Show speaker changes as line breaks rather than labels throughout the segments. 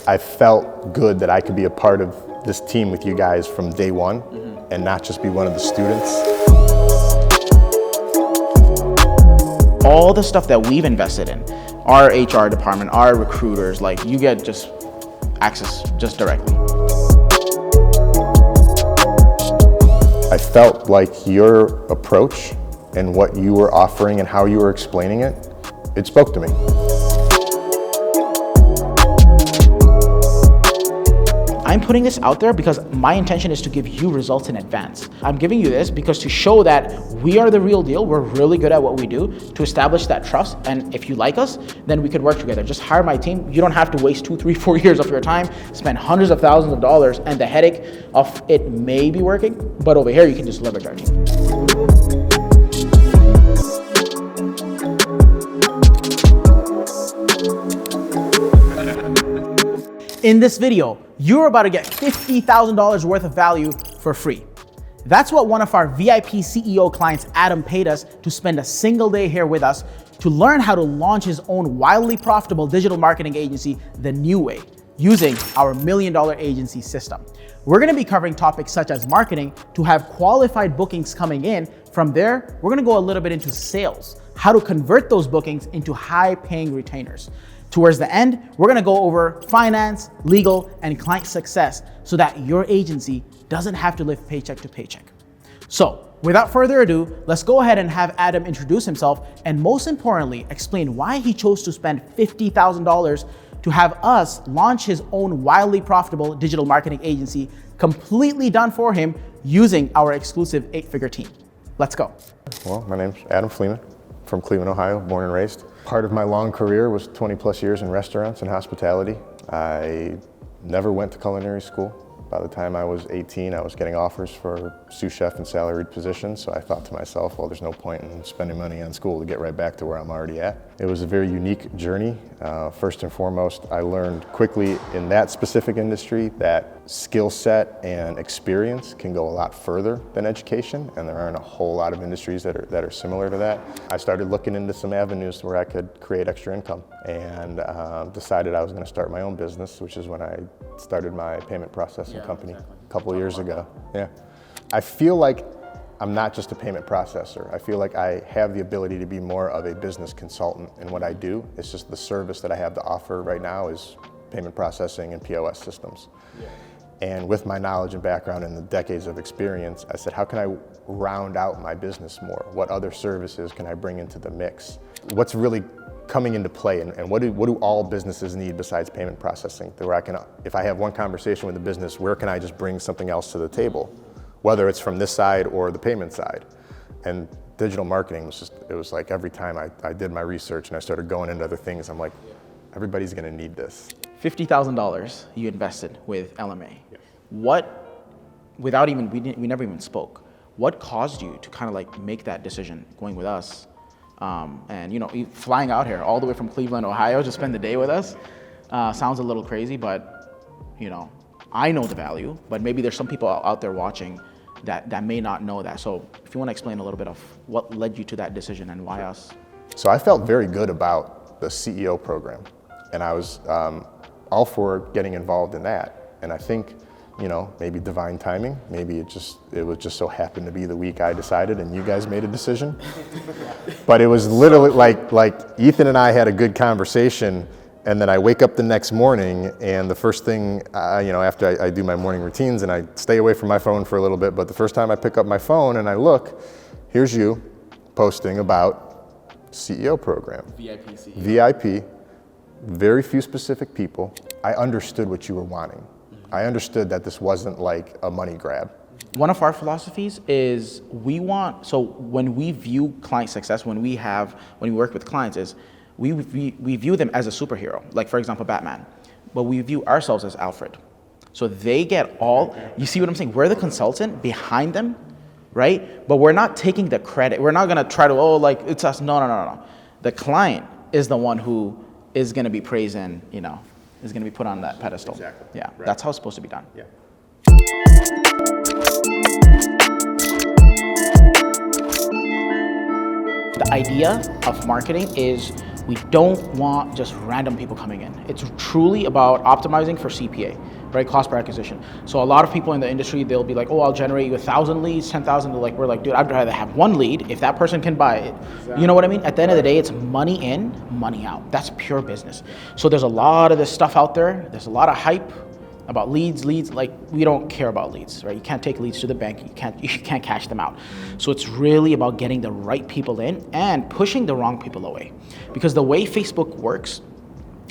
I felt good that I could be a part of this team with you guys from day one and not just be one of the students.
All the stuff that we've invested in, our HR department, our recruiters, like you get just access just directly.
I felt like your approach and what you were offering and how you were explaining it, it spoke to me.
I'm putting this out there because my intention is to give you results in advance. I'm giving you this because to show that we are the real deal, we're really good at what we do, to establish that trust, and if you like us, then we could work together. Just hire my team. You don't have to waste 2, 3, 4 years of your time, spend hundreds of thousands of dollars, and the headache of it may be working, but over here you can just leverage our team. In this video, you're about to get $50,000 worth of value for free. That's what one of our VIP CEO clients, Adam, paid us to spend a single day here with us to learn how to launch his own wildly profitable digital marketing agency the new way, using our $1 million agency system. We're gonna be covering topics such as marketing to have qualified bookings coming in. From there, we're gonna go a little bit into sales, how to convert those bookings into high-paying retainers. Towards the end, we're gonna go over finance, legal, and client success so that your agency doesn't have to live paycheck to paycheck. So, without further ado, let's go ahead and have Adam introduce himself and most importantly, explain why he chose to spend $50,000 to have us launch his own wildly profitable digital marketing agency completely done for him using our exclusive 8-figure team. Let's go.
Well, my name's Adam Fleeman from Cleveland, Ohio, born and raised. Part of my long career was 20 plus years in restaurants and hospitality. I never went to culinary school. By the time I was 18, I was getting offers for sous chef and salaried positions, so I thought to myself, well, there's no point in spending money on school to get right back to where I'm already at. It was a very unique journey. First and foremost, I learned quickly in that specific industry that skill set and experience can go a lot further than education, and there aren't a whole lot of industries that are similar to that. I started looking into some avenues where I could create extra income and decided I was going to start my own business, which is when I started my payment processing company a couple of years ago. Yeah, I feel like I'm not just a payment processor. I feel like I have the ability to be more of a business consultant in what I do. It's just the service that I have to offer right now is payment processing and POS systems. Yeah. And with my knowledge and background and the decades of experience, I said, how can I round out my business more? What other services can I bring into the mix? What's really coming into play, and what do all businesses need besides payment processing? Where I can, if I have one conversation with a business, where can I just bring something else to the table? Whether it's from this side or the payment side. And digital marketing was just, it was like every time I did my research and I started going into other things, I'm like, everybody's gonna need this.
$50,000 you invested with LMA. Yes. What, without even, we never even spoke. What caused you to kind of like make that decision going with us? And you know, flying out here all the way from Cleveland, Ohio to spend the day with us sounds a little crazy, but you know, I know the value, but maybe there's some people out there watching that may not know that. So if you want to explain a little bit of what led you to that decision and why us?
So I felt very good about the CEO program, and I was all for getting involved in that. And I think, you know, maybe divine timing, maybe it was just so happened to be the week I decided and you guys made a decision. But it was literally like Ethan and I had a good conversation, and then I wake up the next morning and the first thing, you know, after I do my morning routines and I stay away from my phone for a little bit, but the first time I pick up my phone and I look, here's you posting about CEO program.
VIP CEO.
VIP, very few specific people. I understood what you were wanting. I understood that this wasn't like a money grab.
One of our philosophies is so when we view client success, when we work with clients, is we view them as a superhero. Like for example, Batman, but we view ourselves as Alfred. So they get all, you see what I'm saying? We're the consultant behind them, right? But we're not taking the credit. We're not gonna try to, oh, like it's us. No. The client is the one who is gonna be praised and, you know, is going to be put on that pedestal.
Exactly.
Yeah,
right.
That's how it's supposed to be done.
Yeah.
The idea of marketing is We don't want just random people coming in. It's truly about optimizing for CPA, right? Cost per acquisition. So a lot of people in the industry, they'll be like, oh, I'll generate you 1,000 leads, 10,000. We're like, dude, I'd rather have one lead if that person can buy it. Exactly. You know what I mean? At the end of the day, it's money in, money out. That's pure business. So there's a lot of this stuff out there. There's a lot of hype about leads, like we don't care about leads, right? You can't take leads to the bank, you can't cash them out. So it's really about getting the right people in and pushing the wrong people away. Because the way Facebook works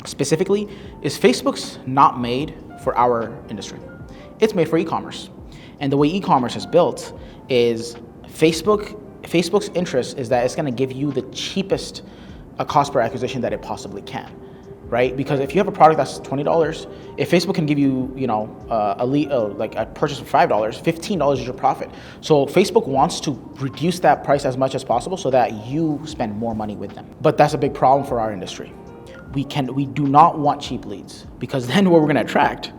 specifically is Facebook's not made for our industry. It's made for e-commerce. And the way e-commerce is built is Facebook's interest is that it's gonna give you the cheapest cost per acquisition that it possibly can. Right? Because if you have a product that's $20, if Facebook can give you, a lead, like a purchase for $5, $15 is your profit. So Facebook wants to reduce that price as much as possible so that you spend more money with them. But that's a big problem for our industry. We do not want cheap leads, because then what we're going to attract,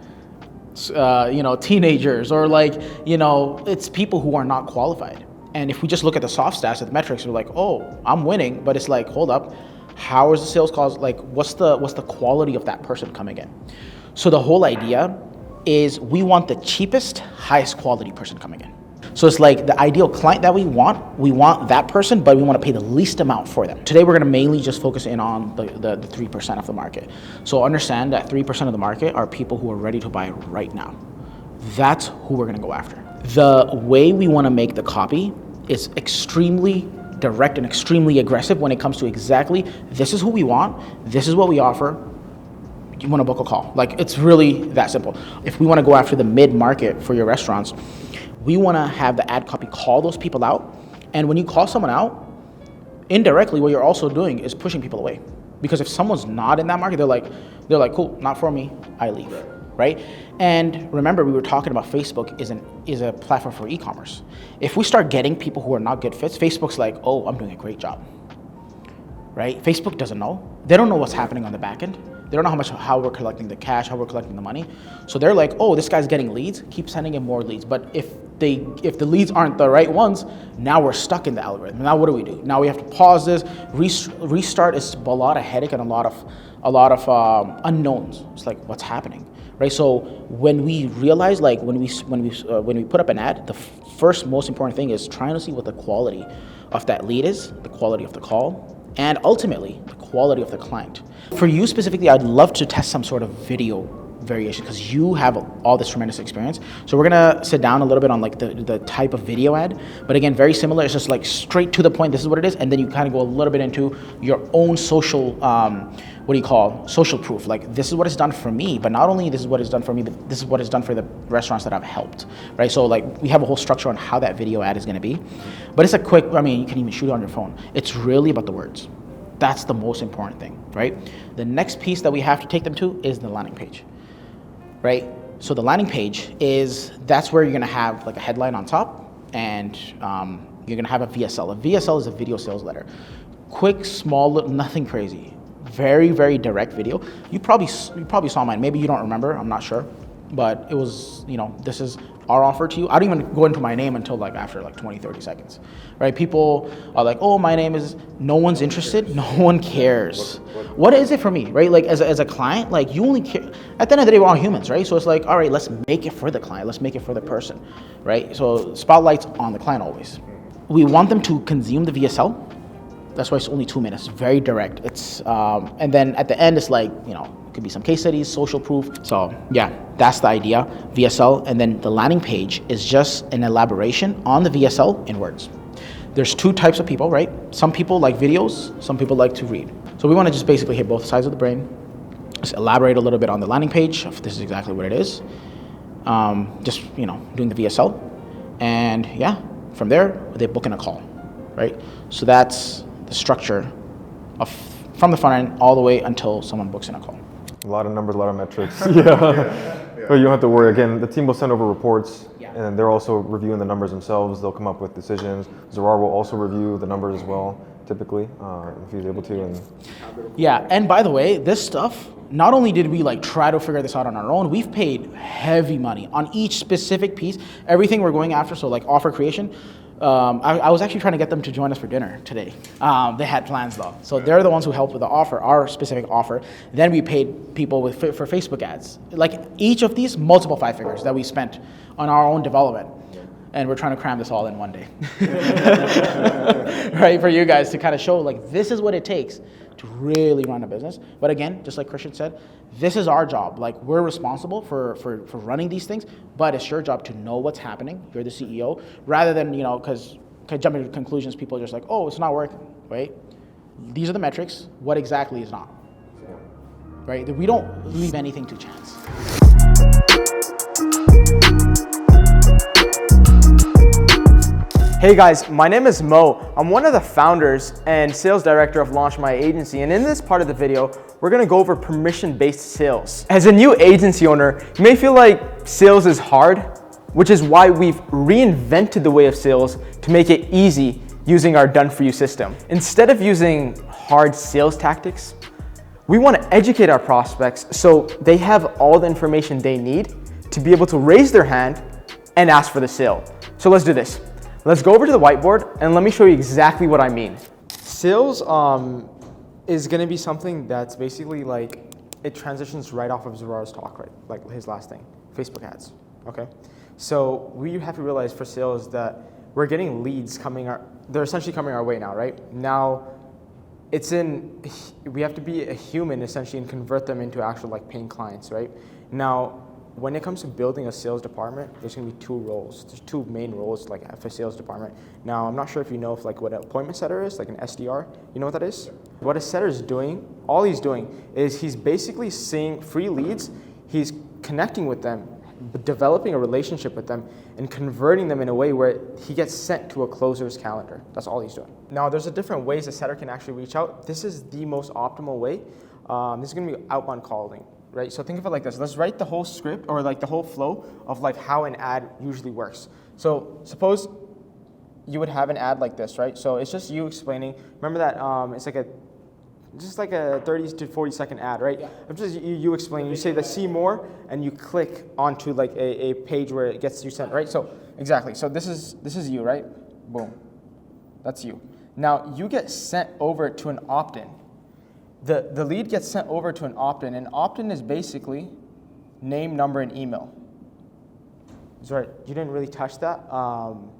teenagers, or it's people who are not qualified. And if we just look at the soft stats, at the metrics, we're like, oh, I'm winning, but it's like, hold up. How is the sales calls, what's the quality of that person coming in? So the whole idea is we want the cheapest, highest quality person coming in. So it's like the ideal client that we want that person, but we want to pay the least amount for them. Today we're going to mainly just focus in on the 3% of the market. So understand that 3% of the market are people who are ready to buy right now. That's who we're going to go after. The way we want to make the copy is extremely direct and extremely aggressive when it comes to exactly, this is who we want, this is what we offer, you want to book a call. It's really that simple. If we want to go after the mid-market for your restaurants, we want to have the ad copy call those people out. And when you call someone out, indirectly what you're also doing is pushing people away. Because if someone's not in that market, they're like, cool, not for me, I leave. Right? And remember, we were talking about Facebook is a platform for e-commerce. If we start getting people who are not good fits, Facebook's like, oh, I'm doing a great job. Right? Facebook doesn't know. They don't know what's happening on the back end. They don't know how we're collecting the cash, how we're collecting the money. So they're like, oh, this guy's getting leads, keep sending him more leads. But if the leads aren't the right ones, now we're stuck in the algorithm. Now what do? Now we have to pause this, restart. It's a lot of headache and a lot of unknowns. It's like, what's happening? Right, so when we realize, when we put up an ad, the first most important thing is trying to see what the quality of that lead is, the quality of the call, and ultimately the quality of the client. For you specifically, I'd love to test some sort of video variation because you have all this tremendous experience. So we're gonna sit down a little bit on the type of video ad, but again, very similar. It's just straight to the point. This is what it is, and then you kind of go a little bit into your own social. Social proof. This is what it's done for me, but not only this is what it's done for me, but this is what it's done for the restaurants that I've helped, right? So we have a whole structure on how that video ad is gonna be, but it's you can even shoot it on your phone. It's really about the words. That's the most important thing, right? The next piece that we have to take them to is the landing page, right? So the landing page that's where you're gonna have a headline on top, and you're gonna have a VSL. A VSL is a video sales letter. Quick, small, nothing crazy. Very, very direct video. You probably saw mine. Maybe you don't remember. I'm not sure. But it was, this is our offer to you. I don't even go into my name until after 20, 30 seconds, right? People are like, oh, my name is, no one's interested. No one cares. What is it for me, right? As a client, you only care. At the end of the day, we're all humans, right? So it's all right, let's make it for the client. Let's make it for the person, right? So spotlight's on the client always. We want them to consume the VSL. That's why it's only 2 minutes, very direct. It's and then at the end, it's it could be some case studies, social proof. So yeah, that's the idea, VSL. And then the landing page is just an elaboration on the VSL in words. There's two types of people, right? Some people like videos, some people like to read. So we want to just basically hit both sides of the brain, just elaborate a little bit on the landing page. This is exactly what it is. Just, doing the VSL. And yeah, from there, they book in a call, right? So that's the structure from the front end all the way until someone books in a call.
A lot of numbers, a lot of metrics. Yeah. But you don't have to worry. Again, the team will send over reports, and they're also reviewing the numbers themselves. They'll come up with decisions. Zarar will also review the numbers as well, typically, if he's able to.
Yeah, and by the way, this stuff, not only did we try to figure this out on our own, we've paid heavy money on each specific piece. Everything we're going after, so offer creation, I was actually trying to get them to join us for dinner today. They had plans though. So they're the ones who helped with the offer, our specific offer. Then we paid people for Facebook ads. Like each of these, multiple 5 figures that we spent on our own development. And we're trying to cram this all in one day. Right, for you guys to kind of show like this is what it takes to really run a business. But again, just like Christian said, this is our job. Like we're responsible for running these things, but it's your job to know what's happening. You're the CEO, rather than, you know, because jumping to conclusions, people are just like, oh, it's not working, right? These are the metrics. What exactly is not, right? We don't leave anything to chance.
Hey guys, my name is Mo. I'm one of the founders and sales director of Launch My Agency, and in this part of the video, we're gonna go over permission-based sales. As a new agency owner, you may feel like sales is hard, which is why we've reinvented the way of sales to make it easy using our done-for-you system. Instead of using hard sales tactics, we wanna educate our prospects so they have all the information they need to be able to raise their hand and ask for the sale. So let's do this. Let's go over to the whiteboard and let me show you exactly what I mean. Sales is gonna be something that's basically like, it transitions right off of Zarar's talk, right? Like his last thing, Facebook ads, okay? So we have to realize for sales that we're getting leads they're essentially coming our way now, right? Now, we have to be a human essentially and convert them into actual like paying clients, right? Now, when it comes to building a sales department, there's gonna be 2 roles. There's 2 main roles like for sales department. Now, I'm not sure if you know what an appointment setter is, like an SDR. You know what that is? What a setter is doing, all he's doing is he's basically seeing free leads, he's connecting with them, developing a relationship with them, and converting them in a way where he gets sent to a closer's calendar. That's all he's doing. Now, there's different ways a setter can actually reach out. This is the most optimal way. This is gonna be outbound calling. Right? So think of it like this. Let's write the whole script or like the whole flow of like how an ad usually works. So suppose you would have an ad like this, right? So it's just you explaining. Remember that it's like just like a 30 to 40 second ad, right? Yeah. I'm just you explaining. You say the see more, and you click onto like a page where it gets you sent, right? So exactly. So this is you, right? Boom. That's you. Now you get sent over to an opt-in. The lead gets sent over to an opt-in, and opt-in is basically name, number, and email. Sorry, you didn't really touch that,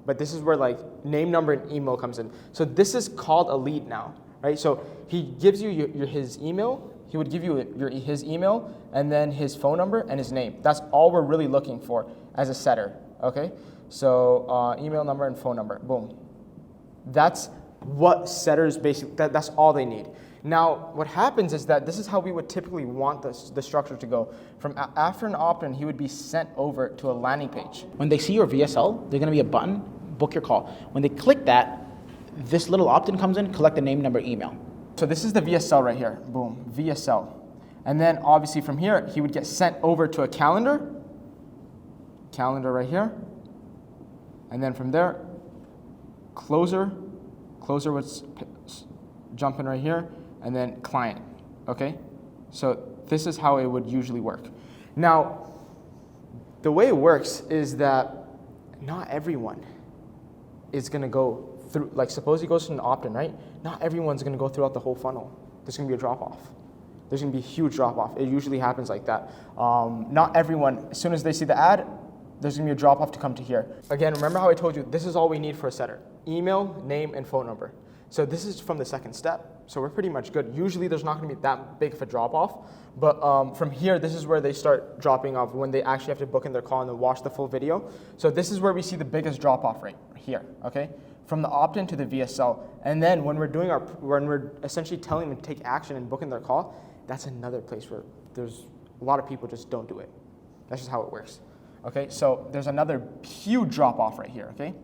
but this is where like name, number, and email comes in. So this is called a lead now, right? So he gives you his email, he would give you his email, and then his phone number and his name. That's all we're really looking for as a setter, okay? So email, number, and phone number, boom. That's what setters basically, that's all they need. Now, what happens is that this is how we would typically want the structure to go. After an opt-in, he would be sent over to a landing page.
When they see your VSL, there's gonna be a button, book your call. When they click that, this little opt-in comes in, collect the name, number, email.
So this is the VSL right here, boom, VSL. And then obviously from here, he would get sent over to a calendar right here. And then from there, closer would jump in right here, and then client, okay? So this is how it would usually work. Now, the way it works is that not everyone is gonna go through, like suppose he goes to an opt-in, right? Not everyone's gonna go throughout the whole funnel. There's gonna be a drop-off. There's gonna be a huge drop-off. It usually happens like that. Not everyone, as soon as they see the ad, there's gonna be a drop-off to come to here. Again, remember how I told you, this is all we need for a setter. Email, name, and phone number. So this is from the second step. So we're pretty much good. Usually there's not gonna be that big of a drop off, but from here, this is where they start dropping off when they actually have to book in their call and then watch the full video. So this is where we see the biggest drop off rate here, okay? From the opt-in to the VSL. And then when we're essentially telling them to take action and book in their call, that's another place where there's a lot of people just don't do it. That's just how it works, okay? So there's another huge drop off right here, okay?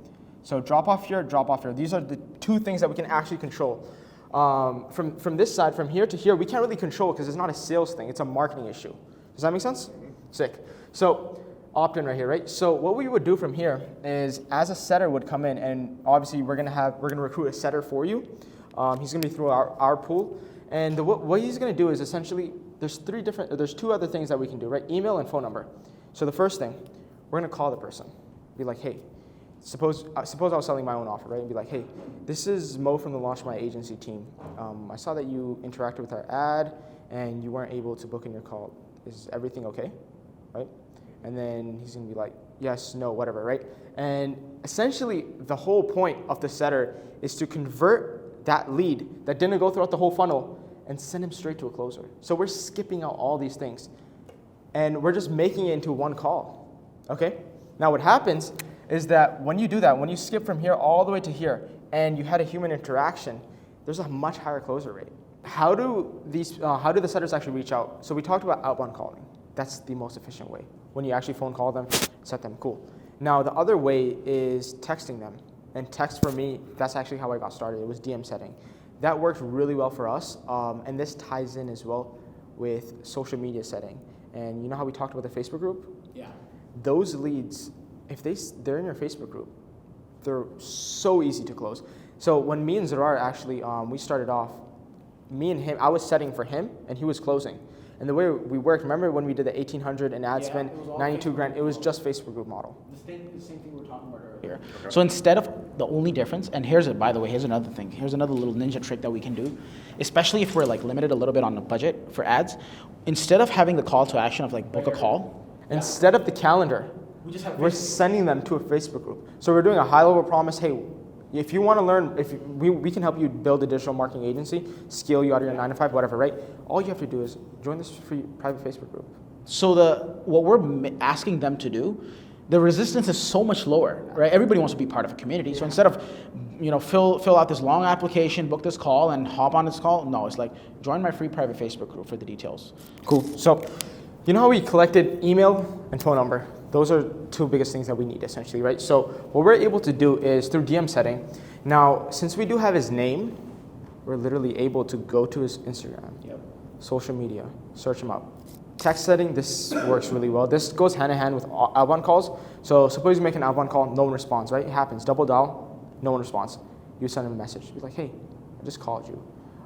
So drop off here, drop off here. These are the 2 things that we can actually control. From this side, from here to here, we can't really control because it's not a sales thing, it's a marketing issue. Does that make sense? Sick. So opt-in right here, right? So what we would do from here is as a setter would come in, and obviously we're gonna recruit a setter for you. He's gonna be through our pool. And what he's gonna do is essentially, there's 2 other things that we can do, right? Email and phone number. So the first thing, we're gonna call the person. Be like, hey, suppose I was selling my own offer, right? And be like, hey, this is Mo from the Launch My Agency team. I saw that you interacted with our ad and you weren't able to book in your call. Is everything okay, right? And then he's gonna be like, yes, no, whatever, right? And essentially, the whole point of the setter is to convert that lead that didn't go throughout the whole funnel and send him straight to a closer. So we're skipping out all these things and we're just making it into one call, okay? Now what happens is that when you do that, when you skip from here all the way to here and you had a human interaction, there's a much higher closer rate. How do the setters actually reach out? So we talked about outbound calling. That's the most efficient way. When you actually phone call them, set them, cool. Now the other way is texting them. And text for me, that's actually how I got started. It was DM setting. That worked really well for us. And this ties in as well with social media setting. And you know how we talked about the Facebook group?
Yeah.
Those leads, if they're in your Facebook group, they're so easy to close. So when me and Zarar actually, we started off, me and him, I was setting for him and he was closing. And the way we worked, remember when we did the 1,800 in ad spend, 92 grand, it was just Facebook group model.
The same thing we were talking about earlier. So instead of the only difference, and by the way, here's another thing. Here's another little ninja trick that we can do, especially if we're like limited a little bit on the budget for ads. Instead of having the call to action of like book a call,
instead of the calendar, we're sending them to a Facebook group. So we're doing a high level promise, hey, if you want to learn, we can help you build a digital marketing agency, scale you out of your 9 to 5, whatever, right? All you have to do is join this free private Facebook group.
So what we're asking them to do, the resistance is so much lower, right? Everybody wants to be part of a community. So instead of, fill out this long application, book this call, and hop on this call, no, it's like join my free private Facebook group for the details.
Cool. So, you know how we collected email and phone number? Those are two biggest things that we need essentially, right? So what we're able to do is through DM setting. Now, since we do have his name, we're literally able to go to his Instagram, social media, search him up. Text setting, this works really well. This goes hand in hand with outbound calls. So suppose you make an outbound call, no one responds, right? It happens, double dial, no one responds. You send him a message, be like, hey, I just called you.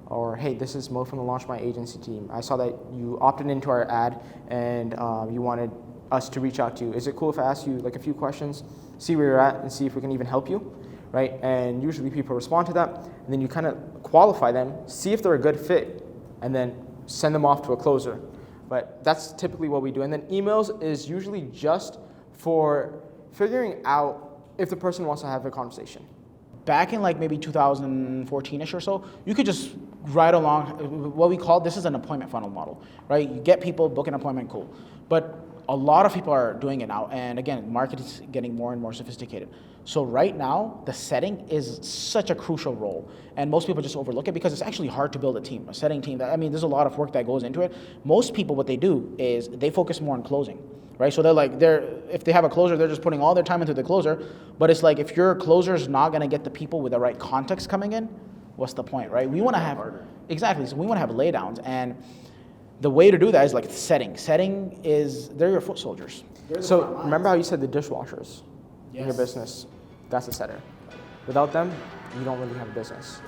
Or, hey, this is Mo from the Launch My Agency team. I saw that you opted into our ad and you wanted us to reach out to you. Is it cool if I ask you like a few questions, see where you're at and see if we can even help you, right? And usually people respond to that and then you kind of qualify them, see if they're a good fit and then send them off to a closer. But that's typically what we do. And then emails is usually just for figuring out if the person wants to have a conversation.
Back in like maybe 2014-ish or so, you could just ride along, what we call, this is an appointment funnel model, right? You get people, book an appointment, cool. But a lot of people are doing it now. And again, market is getting more and more sophisticated. So right now, the setting is such a crucial role. And most people just overlook it because it's actually hard to build a team, a setting team. There's a lot of work that goes into it. Most people, what they do is they focus more on closing, right? So if they have a closer, they're just putting all their time into the closer. But it's like, if your closer is not gonna get the people with the right context coming in, what's the point, right? We wanna have, exactly, so we wanna have laydowns. And the way to do that is like setting. Setting is, they're your foot soldiers.
So remember how you said the dishwashers in your business? That's a setter. Without them, you don't really have a business.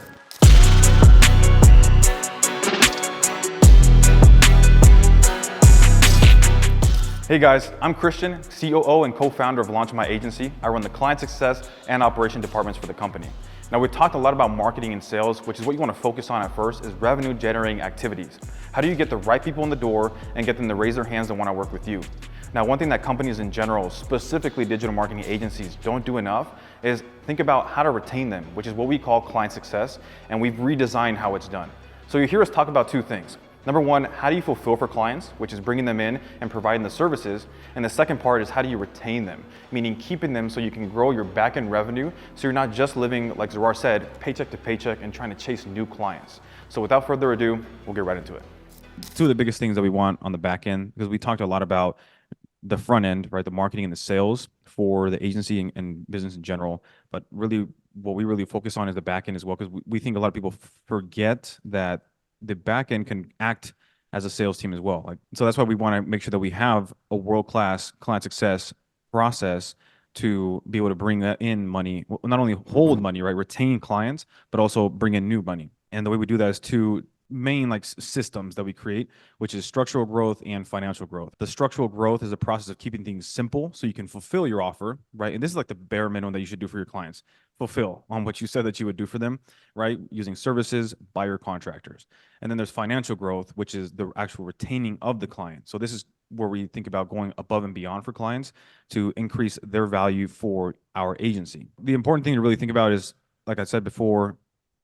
Hey guys, I'm Christian, COO and co-founder of Launch My Agency. I run the client success and operation departments for the company. Now, we talked a lot about marketing and sales, which is what you want to focus on at first, is revenue generating activities. How do you get the right people in the door and get them to raise their hands and want to work with you? Now, one thing that companies in general, specifically digital marketing agencies, don't do enough is think about how to retain them, which is what we call client success, and we've redesigned how it's done. So you hear us talk about two things. Number one, how do you fulfill for clients, which is bringing them in and providing the services. And the second part is how do you retain them, meaning keeping them so you can grow your back-end revenue so you're not just living, like Zarar said, paycheck to paycheck and trying to chase new clients. So without further ado, we'll get right into it. Two of the biggest things that we want on the back end, because we talked a lot about the front end, right, the marketing and the sales for the agency and business in general, but really what we really focus on is the back end as well, because we think a lot of people forget that the back end can act as a sales team as well. So that's why we want to make sure that we have a world-class client success process to be able to bring in money, not only hold money, right, retain clients, but also bring in new money. And the way we do that is two main like systems that we create, which is structural growth and financial growth. The structural growth is a process of keeping things simple so you can fulfill your offer, right? And this is like the bare minimum that you should do for your clients. Fulfill on what you said that you would do for them, right? Using services, buyer contractors. And then there's financial growth, which is the actual retaining of the client. So this is where we think about going above and beyond for clients to increase their value for our agency. The important thing to really think about is, like I said before,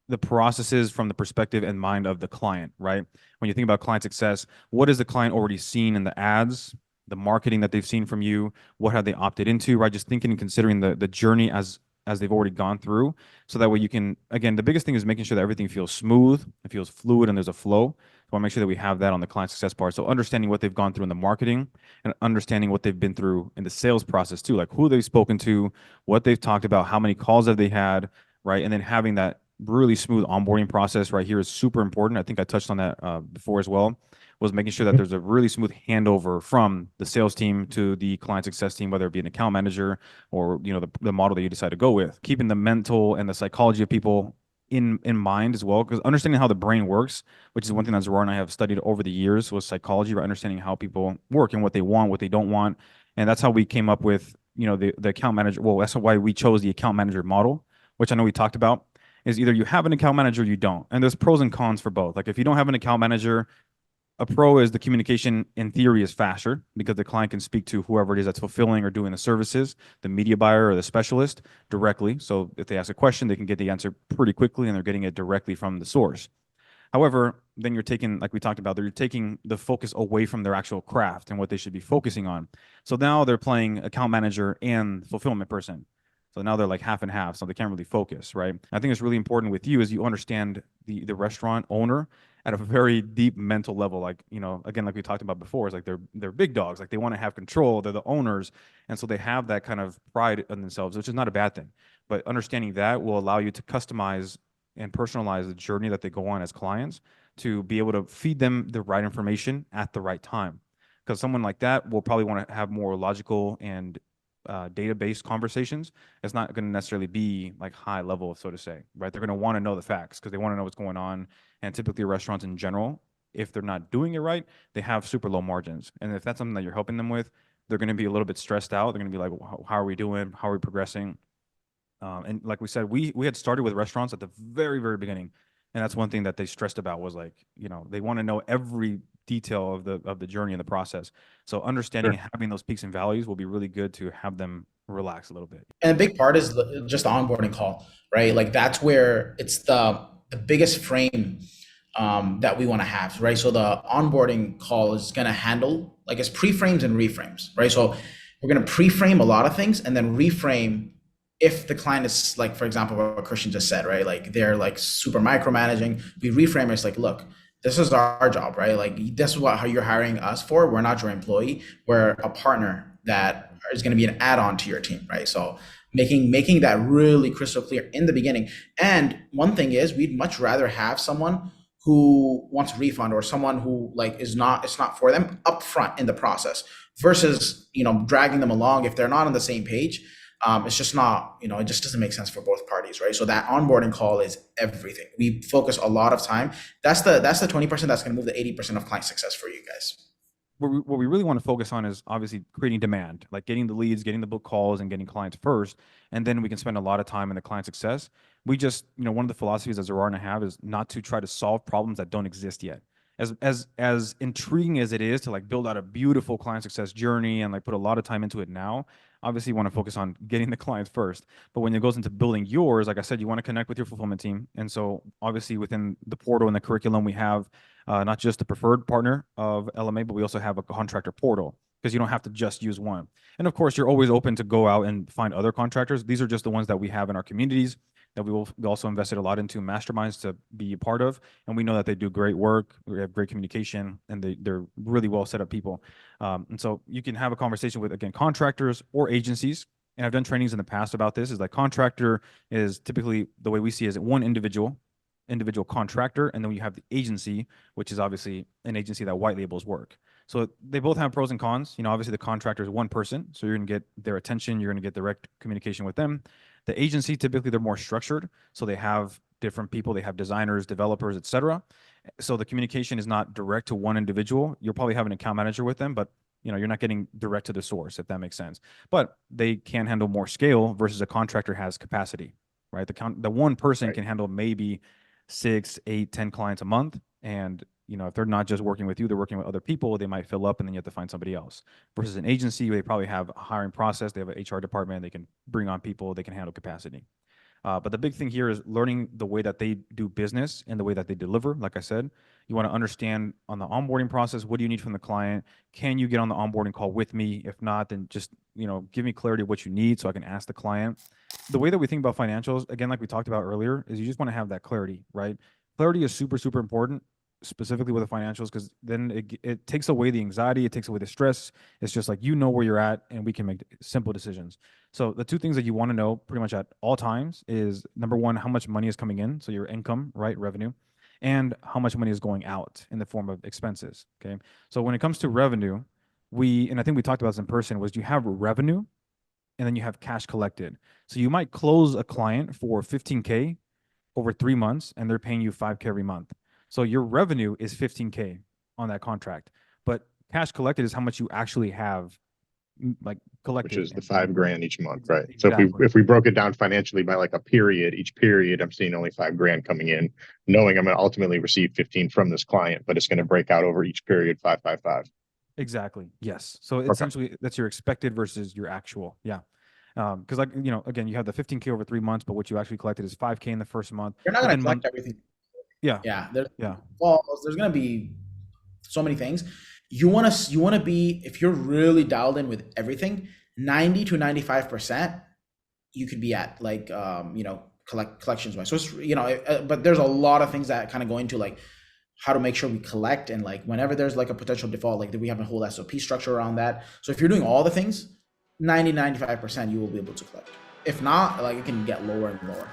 the processes from the perspective and mind of the client, right? When you think about client success, what has the client already seen in the ads, the marketing that they've seen from you? What have they opted into, right? Just thinking and considering the journey as they've already gone through. So that way you can, again, the biggest thing is making sure that everything feels smooth, it feels fluid, and there's a flow. So I want to make sure that we have that on the client success part. So understanding what they've gone through in the marketing and understanding what they've been through in the sales process too, like who they've spoken to, what they've talked about, how many calls have they had, right? And then having that really smooth onboarding process right here is super important. I think I touched on that before as well, was making sure that there's a really smooth handover from the sales team to the client success team, whether it be an account manager or the model that you decide to go with. Keeping the mental and the psychology of people in mind as well, because understanding how the brain works, which is one thing that Zarar and I have studied over the years, was psychology, right? Understanding how people work and what they want, what they don't want. And that's how we came up with the account manager. Well, that's why we chose the account manager model, which I know we talked about. Is either you have an account manager or you don't. And there's pros and cons for both. Like if you don't have an account manager, a pro is the communication in theory is faster because the client can speak to whoever it is that's fulfilling or doing the services, the media buyer or the specialist directly. So if they ask a question, they can get the answer pretty quickly and they're getting it directly from the source. However, then you're taking, like we talked about, you're taking the focus away from their actual craft and what they should be focusing on. So now they're playing account manager and fulfillment person. So now they're like half and half, so they can't really focus, right? I think it's really important with you is you understand the restaurant owner at a very deep mental level. Like, again, like we talked about before, it's like they're big dogs. Like they want to have control. They're the owners. And so they have that kind of pride in themselves, which is not a bad thing. But understanding that will allow you to customize and personalize the journey that they go on as clients to be able to feed them the right information at the right time. Because someone like that will probably want to have more logical and database conversations. It's not going to necessarily be like high level, so to say, right? They're going to want to know the facts because they want to know what's going on. And typically restaurants in general, if they're not doing it right, they have super low margins. And if that's something that you're helping them with, they're going to be a little bit stressed out. They're going to be like, how are we doing? How are we progressing? And like we said, we had started with restaurants at the very, very beginning. And that's one thing that they stressed about was like, they want to know every detail of the journey and the process. So understanding and having those peaks and valleys will be really good to have them relax a little bit.
And a big part is just the onboarding call, right? Like that's where it's the biggest frame that we want to have, right? So the onboarding call is going to handle like it's pre-frames and reframes, right? So we're going to pre-frame a lot of things and then reframe if the client is like, for example, what Christian just said, right? Like they're like super micromanaging. We reframe it. It's like, look, this is our job, right? Like this is how you're hiring us for. We're not your employee. We're a partner that is going to be an add-on to your team, right? So making that really crystal clear in the beginning. And one thing is we'd much rather have someone who wants a refund or someone who like it's not for them up front in the process versus, dragging them along if they're not on the same page. It's just not, it just doesn't make sense for both parties, right? So that onboarding call is everything. We focus a lot of time. That's the 20% that's going to move the 80% of client success for you guys.
What we really want to focus on is obviously creating demand, like getting the leads, getting the book calls, and getting clients first. And then we can spend a lot of time in the client success. We just, one of the philosophies that Zarar and I have is not to try to solve problems that don't exist yet. As intriguing as it is to like build out a beautiful client success journey and like put a lot of time into it now, obviously you want to focus on getting the clients first. But when it goes into building yours, like I said, you want to connect with your fulfillment team. And so obviously within the portal and the curriculum, we have not just the preferred partner of LMA, but we also have a contractor portal because you don't have to just use one. And of course, you're always open to go out and find other contractors. These are just the ones that we have in our communities that we also invested a lot into masterminds to be a part of. And we know that they do great work. We have great communication and they're really well set up people. And so you can have a conversation with, again, contractors or agencies. And I've done trainings in the past about this, is like contractor is typically the way we see it is one individual contractor. And then you have the agency, which is obviously an agency that white labels work. So they both have pros and cons. Obviously the contractor is one person. So you're going to get their attention. You're going to get direct communication with them. The agency, typically they're more structured. So they have different people. They have designers, developers, etc. So the communication is not direct to one individual. You'll probably have an account manager with them, but you're not getting direct to the source, if that makes sense. But they can handle more scale versus a contractor has capacity, right? The one person can handle maybe 6, 8, 10 clients a month. And if they're not just working with you, they're working with other people, they might fill up and then you have to find somebody else. Versus an agency, they probably have a hiring process, they have an HR department, they can bring on people, they can handle capacity. But the big thing here is learning the way that they do business and the way that they deliver. Like I said, you want to understand on the onboarding process, what do you need from the client? Can you get on the onboarding call with me? If not, then just, give me clarity of what you need so I can ask the client. The way that we think about financials, again, like we talked about earlier, is you just want to have that clarity, right? Clarity is super, super important, specifically with the financials, because then it takes away the anxiety, it takes away the stress. It's just like, where you're at and we can make simple decisions. So the two things that you want to know pretty much at all times is, number one, how much money is coming in, so your income, right, revenue, and how much money is going out in the form of expenses, okay? So when it comes to revenue, and I think we talked about this in person, was you have revenue and then you have cash collected. So you might close a client for $15K over 3 months and they're paying you $5K every month. So your revenue is $15K on that contract, but cash collected is how much you actually have collected.
Which is the $5,000 each month, right?
Exactly.
So if we broke it down financially by like a period, each period I'm seeing only $5,000 coming in, knowing I'm going to ultimately receive 15 from this client, but it's going to break out over each period 5, 5, 5.
Exactly. Yes. So essentially that's your expected versus your actual. Yeah. Because again, you have the 15K over 3 months, but what you actually collected is 5K in the first month.
You're not going to collect everything.
Yeah.
Yeah. Well, there's going to be so many things. You want to be, if you're really dialed in with everything, 90 to 95%, you could be at collections wise. So it's, but there's a lot of things that kind of go into like how to make sure we collect, and like whenever there's like a potential default, like we have a whole SOP structure around that. So if you're doing all the things, 90-95% you will be able to collect. If not, like it can get lower and lower.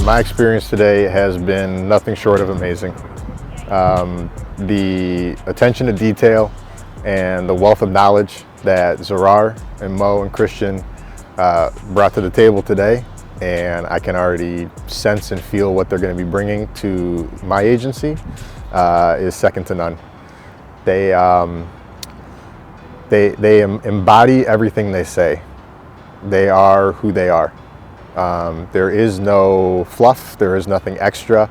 My experience today has been nothing short of amazing. The attention to detail and the wealth of knowledge that Zarar and Mo and Christian brought to the table today, and I can already sense and feel what they're going to be bringing to my agency, is second to none. They embody everything they say. They are who they are. There is no fluff, there is nothing extra.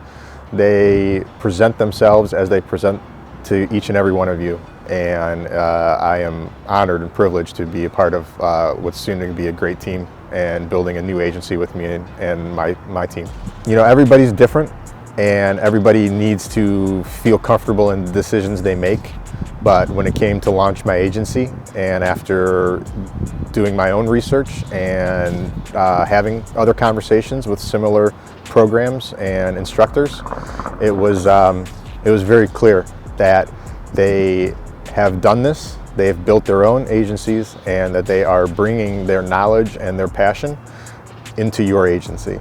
They present themselves as they present to each and every one of you. And I am honored and privileged to be a part of what's soon to be a great team and building a new agency with me and my team. Everybody's different and everybody needs to feel comfortable in the decisions they make. But when it came to launch my agency, and after doing my own research and having other conversations with similar programs and instructors, it was very clear that they have done this, they've built their own agencies, and that they are bringing their knowledge and their passion into your agency.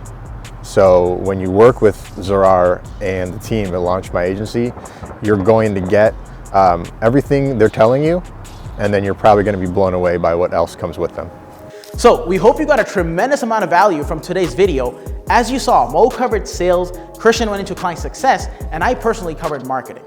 So when you work with Zarar and the team at Launch My Agency, you're going to get everything they're telling you, and then you're probably going to be blown away by what else comes with them.
So we hope you got a tremendous amount of value from today's video. As you saw, Mo covered sales, Christian went into client success, and I personally covered marketing.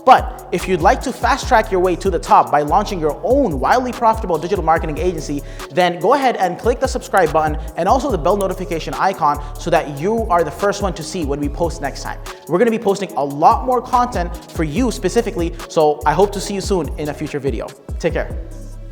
But if you'd like to fast track your way to the top by launching your own wildly profitable digital marketing agency, then go ahead and click the subscribe button and also the bell notification icon so that you are the first one to see when we post next time. We're going to be posting a lot more content for you specifically, so I hope to see you soon in a future video. Take care.